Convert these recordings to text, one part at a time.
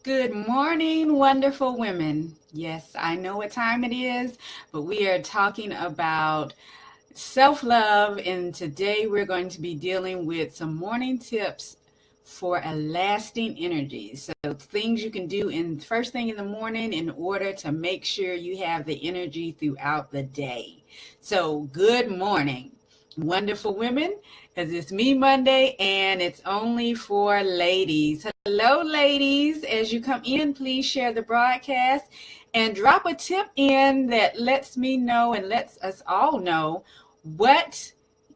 Good morning, wonderful women. Yes, I know what time it is, but we are talking about self-love, and today we're going to be dealing with some morning tips for a lasting energy. So things you can do in first thing in the morning in order to make sure you have the energy throughout the day. So good morning, wonderful women, because it's Me Monday and it's only for ladies. Hello, ladies. As you come in, please share the broadcast and drop a tip in that lets me know and lets us all know what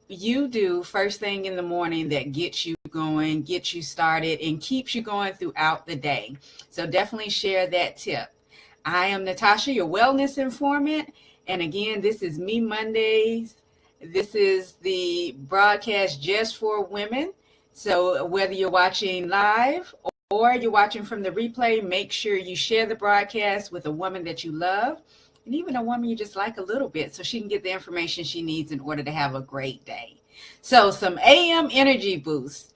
you do first thing in the morning that gets you going, gets you started, and keeps you going throughout the day. So definitely share that tip. I am Natasha, your wellness informant. And again, this is Me Mondays. This is the broadcast just for women. So whether you're watching live or you're watching from the replay, make sure you share the broadcast with a woman that you love and even a woman you just like a little bit so she can get the information she needs in order to have a great day. So some AM energy boosts.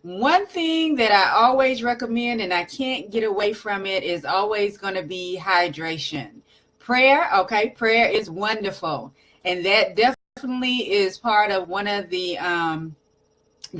One thing that I always recommend, and I can't get away from it, is always going to be hydration. Prayer, okay, prayer is wonderful. And that definitely is part of one of the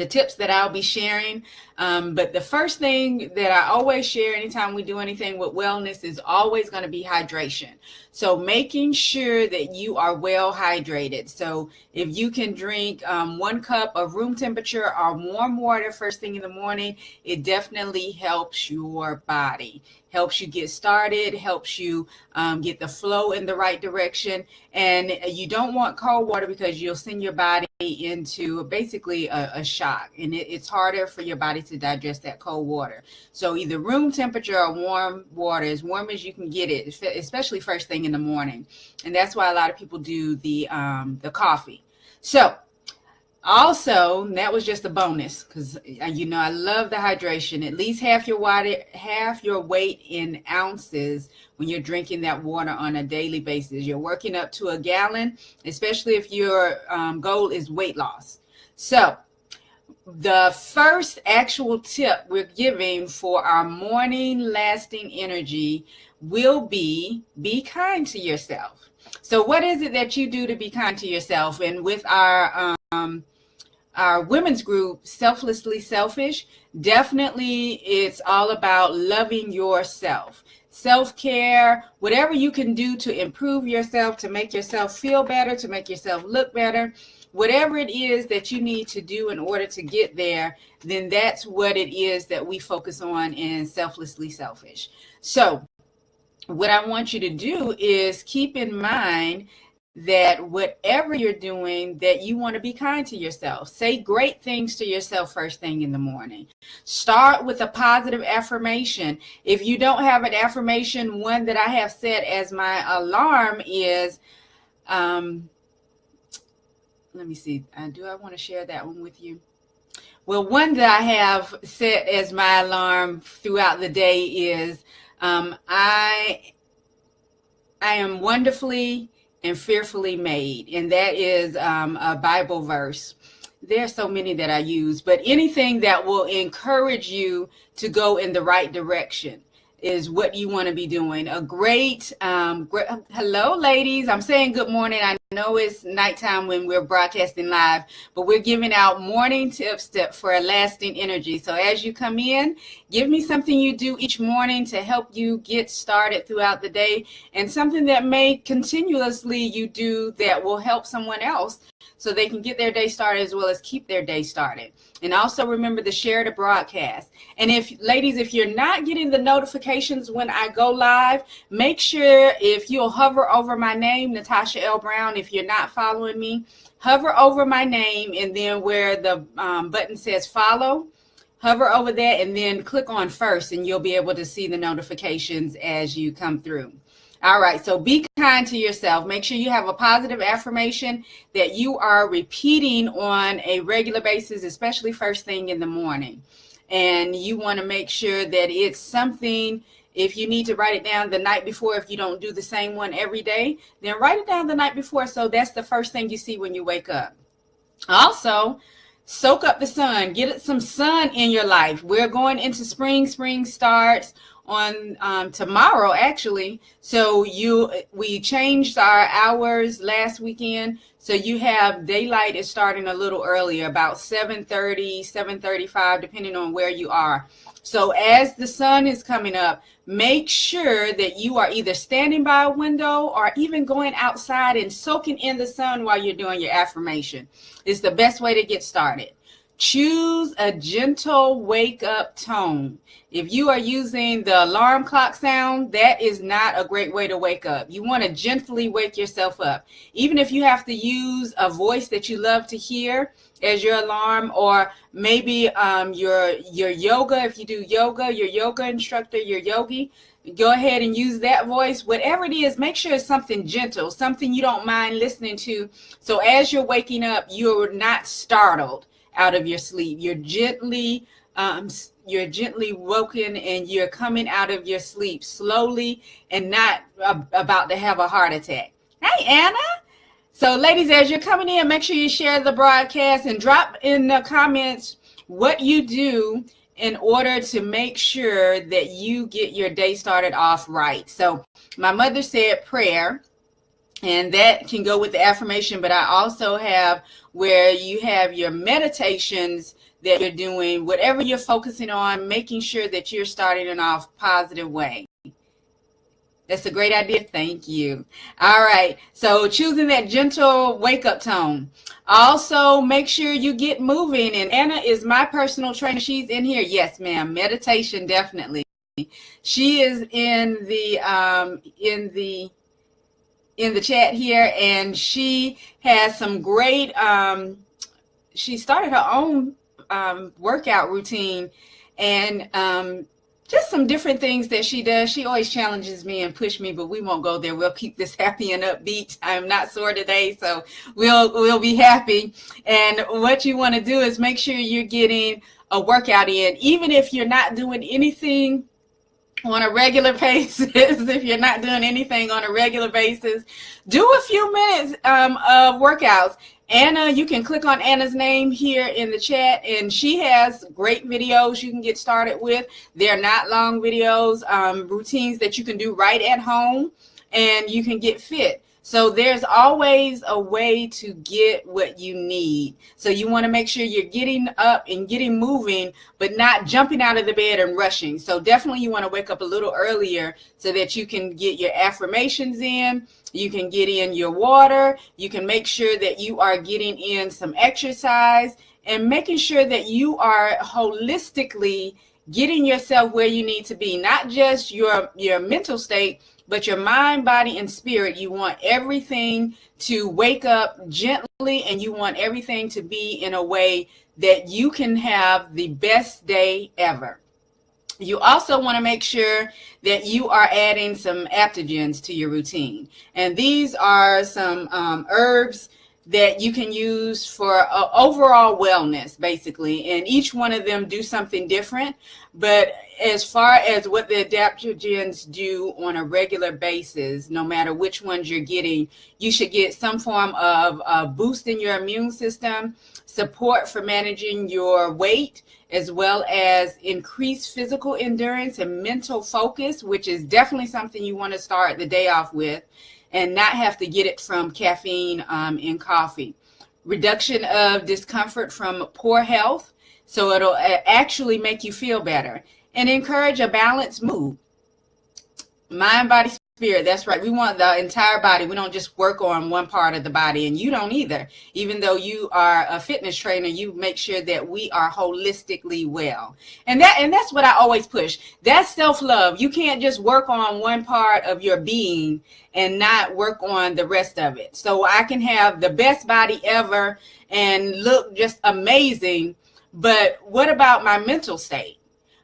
tips that I'll be sharing. But the first thing that I always share anytime we do anything with wellness is always going to be hydration. So making sure that you are well hydrated. So if you can drink 1 cup of room temperature or warm water first thing in the morning, it definitely helps your body. Helps you get started, helps you get the flow in the right direction. And you don't want cold water because you'll send your body into basically a shock. And it's harder for your body to digest that cold water. So either room temperature or warm water, as warm as you can get it, especially first thing in the morning. And that's why a lot of people do the coffee. So also, that was just a bonus because I love the hydration. At least half your weight in ounces when you're drinking that water on a daily basis. You're working up to a gallon, especially if your goal is weight loss. So the first actual tip we're giving for our morning lasting energy will be kind to yourself. So what is it that you do to be kind to yourself? And with our women's group, Selflessly Selfish, definitely it's all about loving yourself. Self-care, whatever you can do to improve yourself, to make yourself feel better, to make yourself look better, whatever it is that you need to do in order to get there, then that's what it is that we focus on in Selflessly Selfish. So what I want you to do is keep in mind that whatever you're doing, that you want to be kind to yourself. Say great things to yourself first thing in the morning. Start with a positive affirmation. If you don't have an affirmation, one that I have set as my alarm is, let me see, do I want to share that one with you? Well, one that I have set as my alarm throughout the day is, I am wonderfully and fearfully made. And that is a Bible verse. There are so many that I use, but anything that will encourage you to go in the right direction is what you want to be doing. A great, hello, ladies. I'm saying good morning. I know it's nighttime when we're broadcasting live, but we're giving out morning tips for a lasting energy. So as you come in, give me something you do each morning to help you get started throughout the day, and something that may continuously you do that will help someone else so they can get their day started as well as keep their day started. And also remember to share the broadcast. And if, ladies, if you're not getting the notifications when I go live, make sure if you'll hover over my name, Natasha L. Brown. If you're not following me, hover over my name, and then where the button says follow, hover over that and then click on first, and you'll be able to see the notifications as you come through. All right, so be kind to yourself. Make sure you have a positive affirmation that you are repeating on a regular basis, especially first thing in the morning. And you want to make sure that it's something, if you need to write it down the night before, if you don't do the same one every day, then write it down the night before so that's the first thing you see when you wake up. Also, Soak up the sun. Get some sun in your life. We're going into spring. Spring starts on tomorrow, actually. So we changed our hours last weekend. So you have daylight is starting a little earlier, about 7:30, 7:35, depending on where you are. So as the sun is coming up, make sure that you are either standing by a window or even going outside and soaking in the sun while you're doing your affirmation. It's the best way to get started. Choose a gentle wake up tone. If you are using the alarm clock sound, that is not a great way to wake up. You want to gently wake yourself up. Even if you have to use a voice that you love to hear as your alarm, or maybe your yoga, if you do yoga, your yoga instructor, your yogi, go ahead and use that voice. Whatever it is, make sure it's something gentle, something you don't mind listening to. So as you're waking up, you're not startled out of your sleep. You're gently woken, and you're coming out of your sleep slowly and not about to have a heart attack. Hey, Anna. So ladies, as you're coming in, make sure you share the broadcast and drop in the comments what you do in order to make sure that you get your day started off right. So my mother said prayer, and that can go with the affirmation, but I also have where you have your meditations that you're doing, whatever you're focusing on, making sure that you're starting it off positive way. That's a great idea. Thank you. All right. So choosing that gentle wake up tone. Also, make sure you get moving. And Anna is my personal trainer. She's in here. Yes, ma'am. Meditation, definitely. She is in the chat here, and she has some great. She started her own workout routine, and just some different things that she does. She always challenges me and push me, but we won't go there. We'll keep this happy and upbeat. I'm not sore today, so we'll be happy. And what you want to do is make sure you're getting a workout in, even if you're not doing anything on a regular basis. If you're not doing anything on a regular basis, do a few minutes of workouts. Anna, you can click on Anna's name here in the chat, and she has great videos you can get started with. They're not long videos, routines that you can do right at home, and you can get fit. So there's always a way to get what you need. So you want to make sure you're getting up and getting moving, but not jumping out of the bed and rushing. So definitely you want to wake up a little earlier so that you can get your affirmations in. You can get in your water. You can make sure that you are getting in some exercise and making sure that you are holistically getting yourself where you need to be, not just your mental state, but your mind, body, and spirit. You want everything to wake up gently, and you want everything to be in a way that you can have the best day ever. You also want to make sure that you are adding some adaptogens to your routine. And these are some herbs that you can use for overall wellness, basically. And each one of them do something different. But as far as what the adaptogens do on a regular basis, no matter which ones you're getting, you should get some form of boosting your immune system, support for managing your weight, as well as increased physical endurance and mental focus, which is definitely something you want to start the day off with, and not have to get it from caffeine in coffee. Reduction of discomfort from poor health, so it'll actually make you feel better. And encourage a balanced mood. Mind, body, spirit. That's right. We want the entire body. We don't just work on one part of the body, and you don't either. Even though you are a fitness trainer, you make sure that we are holistically well. And that's what I always push. That's self-love. You can't just work on one part of your being and not work on the rest of it. So I can have the best body ever and look just amazing, but what about my mental state?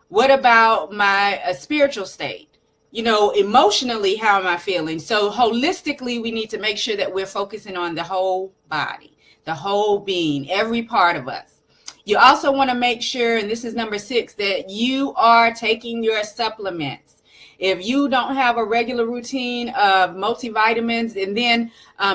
What about my spiritual state? You know, emotionally, how am I feeling? So holistically, we need to make sure that we're focusing on the whole body, the whole being, every part of us. You also want to make sure, and this is number 6, that you are taking your supplements. If you don't have a regular routine of multivitamins, and then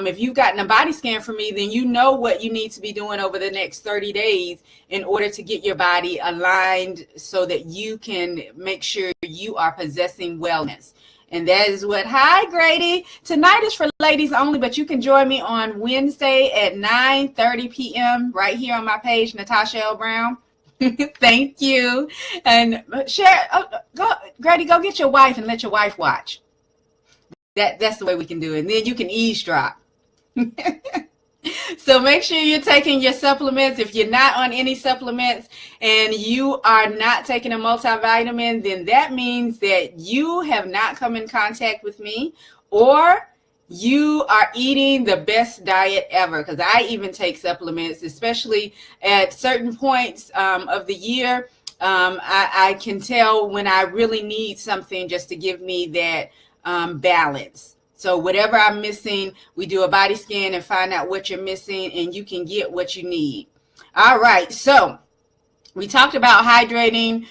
if you've gotten a body scan from me, then you know what you need to be doing over the next 30 days in order to get your body aligned so that you can make sure you are possessing wellness. And that is what, hi Grady. Tonight is for ladies only, but you can join me on Wednesday at 9:30 p.m. right here on my page, Natasha L. Brown. Thank you. And share, Grady, go get your wife and let your wife watch. That's the way we can do it. And then you can eavesdrop. So make sure you're taking your supplements. If you're not on any supplements and you are not taking a multivitamin, then that means that you have not come in contact with me, or you are eating the best diet ever, because I even take supplements, especially at certain points of the year. I can tell when I really need something just to give me that balance. So whatever I'm missing, we do a body scan and find out what you're missing, and you can get what you need. All right. So we talked about hydrating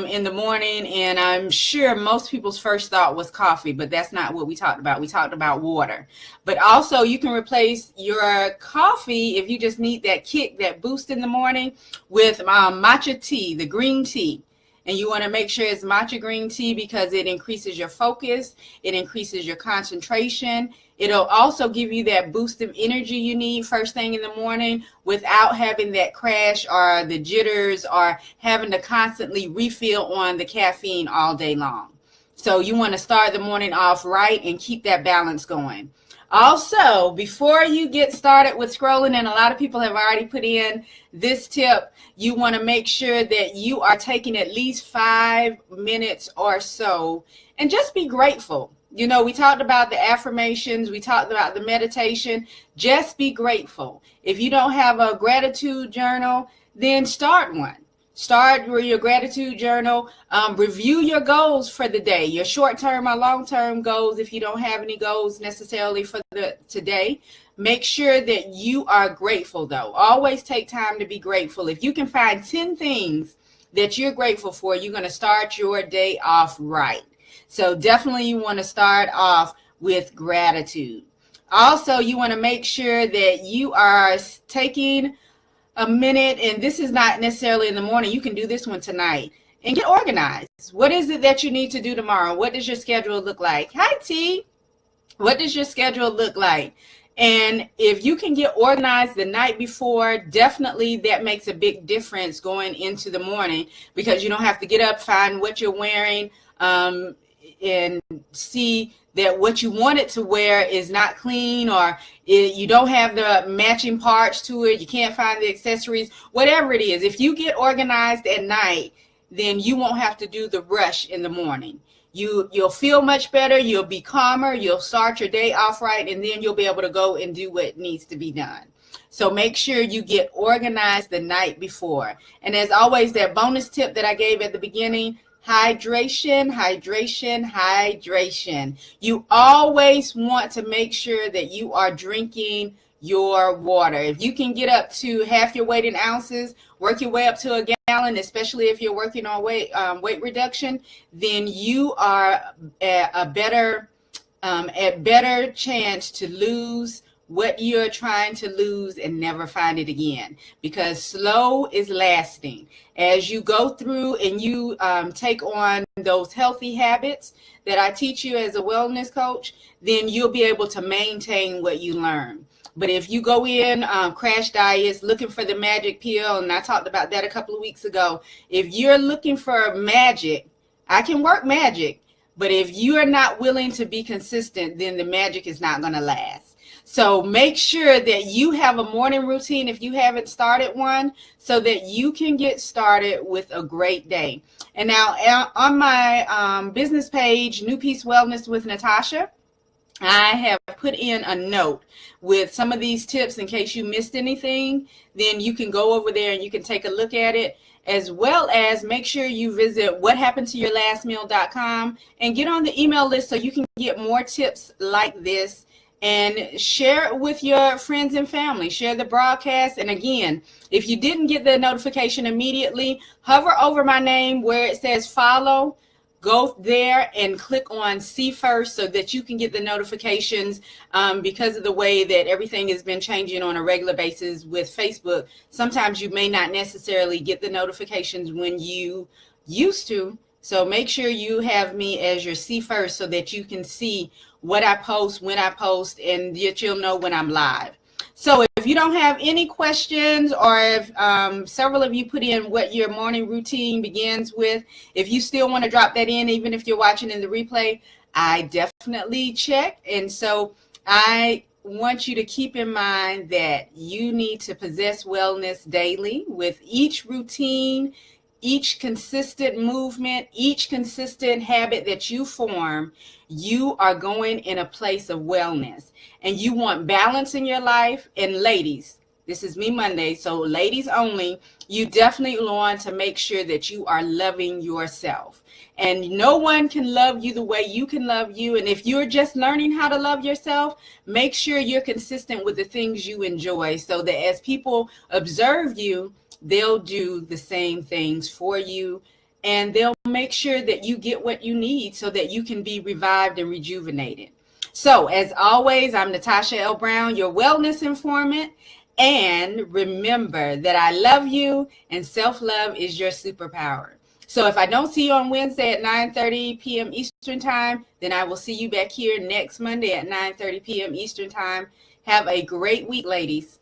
in the morning, and I'm sure most people's first thought was coffee, but that's not what we talked about. We talked about water. But also you can replace your coffee, if you just need that kick, that boost in the morning, with matcha tea, the green tea. And you want to make sure it's matcha green tea because it increases your focus, it increases your concentration. It'll also give you that boost of energy you need first thing in the morning without having that crash or the jitters or having to constantly refill on the caffeine all day long. So you want to start the morning off right and keep that balance going. Also, before you get started with scrolling, and a lot of people have already put in this tip, you want to make sure that you are taking at least 5 minutes or so and just be grateful. You know, we talked about the affirmations, we talked about the meditation. Just be grateful. If you don't have a gratitude journal, then start one. Start with your gratitude journal. Review your goals for the day, your short-term or long-term goals. If you don't have any goals necessarily for today, make sure that you are grateful, though. Always take time to be grateful. If you can find 10 things that you're grateful for, you're going to start your day off right. So definitely you want to start off with gratitude. Also, you want to make sure that you are taking a minute, and this is not necessarily in the morning. You can do this one tonight and get organized. What is it that you need to do tomorrow? What does your schedule look like? Hi, T. What does your schedule look like? And if you can get organized the night before, definitely that makes a big difference going into the morning, because you don't have to get up, find what you're wearing, and see that what you wanted to wear is not clean, or you don't have the matching parts to it, you can't find the accessories, whatever it is. If you get organized at night, then you won't have to do the rush in the morning. You'll feel much better, you'll be calmer, you'll start your day off right, and then you'll be able to go and do what needs to be done. So make sure you get organized the night before. And as always, that bonus tip that I gave at the beginning, hydration, hydration, hydration. You always want to make sure that you are drinking your water. If you can get up to half your weight in ounces, work your way up to a gallon, especially if you're working on weight reduction, then you are at a better chance to lose what you're trying to lose and never find it again, because slow is lasting. As you go through and you take on those healthy habits that I teach you as a wellness coach, then you'll be able to maintain what you learn. But if you go in crash diets, looking for the magic pill, and I talked about that a couple of weeks ago, if you're looking for magic, I can work magic, but if you are not willing to be consistent, then the magic is not going to last. So make sure that you have a morning routine if you haven't started one, so that you can get started with a great day. And now on my business page, New Peace Wellness with Natasha, I have put in a note with some of these tips in case you missed anything. Then you can go over there and you can take a look at it, as well as make sure you visit whathappenedtoyourlastmeal.com and get on the email list so you can get more tips like this. And share it with your friends and family. Share the broadcast. And again, if you didn't get the notification immediately, hover over my name where it says follow. go there and click on see first so that you can get the notifications, because of the way that everything has been changing on a regular basis with Facebook. Sometimes you may not necessarily get the notifications when you used to. So make sure you have me as your see first so that you can see what I post, when I post, and that you'll know when I'm live. So if you don't have any questions, or if several of you put in what your morning routine begins with, if you still want to drop that in, even if you're watching in the replay, I definitely check. And so I want you to keep in mind that you need to possess wellness daily with each routine, each consistent movement, each consistent habit that you form. You are going in a place of wellness, and you want balance in your life. And ladies, this is Me Monday, so ladies only, you definitely want to make sure that you are loving yourself. And no one can love you the way you can love you. And if you're just learning how to love yourself, make sure you're consistent with the things you enjoy, so that as people observe you, they'll do the same things for you, and they'll make sure that you get what you need so that you can be revived and rejuvenated. So as always, I'm Natasha L. Brown, your wellness informant. And remember that I love you, and self-love is your superpower. So if I don't see you on Wednesday at 9:30 p.m. Eastern Time, then I will see you back here next Monday at 9:30 p.m. Eastern Time. Have a great week, ladies.